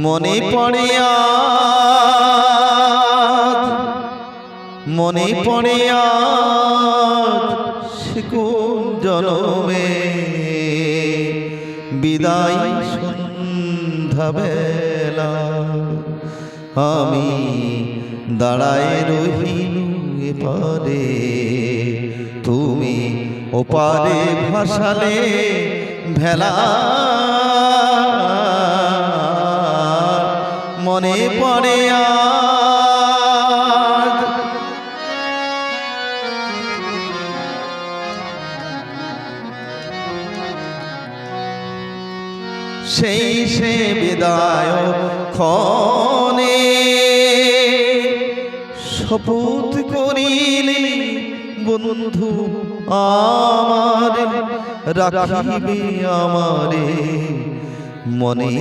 মনে পড়ে মনে পড়ে সে কোন জনমে বিদায় সন্ধ্যাবেলা আমি দাঁড়ায় রহিলু এপারে তুমি ওপারে ভাসালে ভেলা মনে পড়ে সেই সে বিদায় ক্ষণে শপথ করিলে বন্ধু আমার রাখিবে আমারে মনে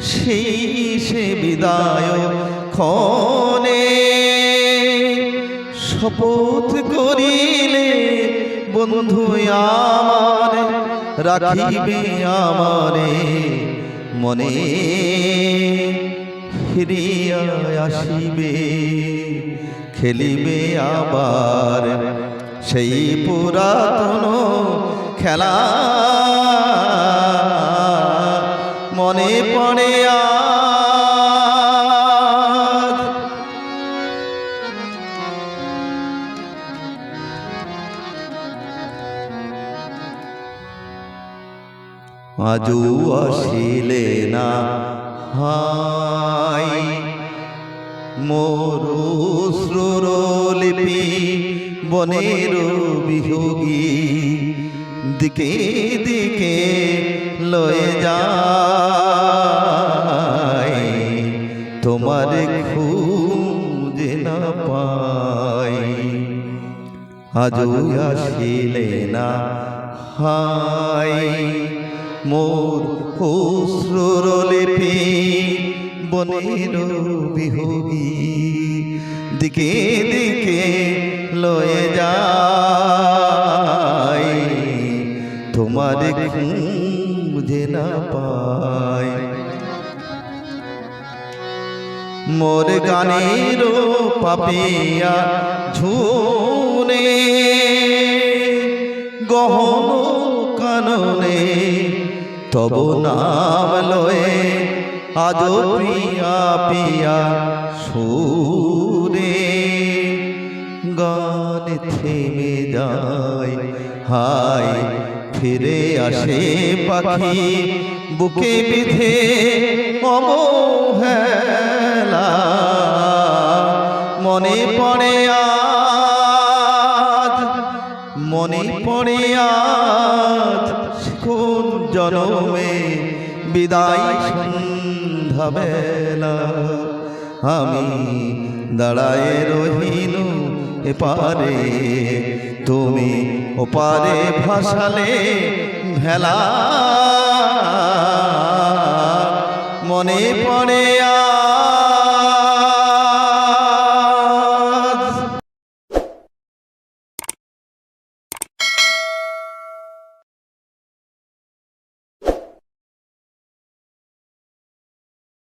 সেই সে বিদায় ক্ষণে শপথ করিলে বন্ধু আমার রাখিবে আমারে মনে ফিরিয়া আসিবে খেলিবে আবার সেই পুরাতন খেলা মনে পড়ে আজও আসিলে না হাই মোর অশ্রুরলিপি বনের বিয়োগী দিকে দিকে লয়ে যায় তোমার খুঁজে না পাই আজও আসিলে না হাই মোর অশ্রুরলিপি বনের বিয়োগী দিকে দিকে লয়ে যায় তোমার খুঁজে না পাই মোর গানের পাপিয়া ঝুনে গহন কাননে তব নাম লয়ে আজ প্রিয়া পিয়া সুরে গান থেমে যায় হায় ফিরে আসে পাখি বুকে বিধে অবহেলা মনে পড়ে মনে পড়ে কোন জনমে বিদায় সন্ধ্যাবেলা আমি দাঁড়ায় রহিলু এপারে তুমি ওপারে ভাসালে ভেলা মনে পড়ে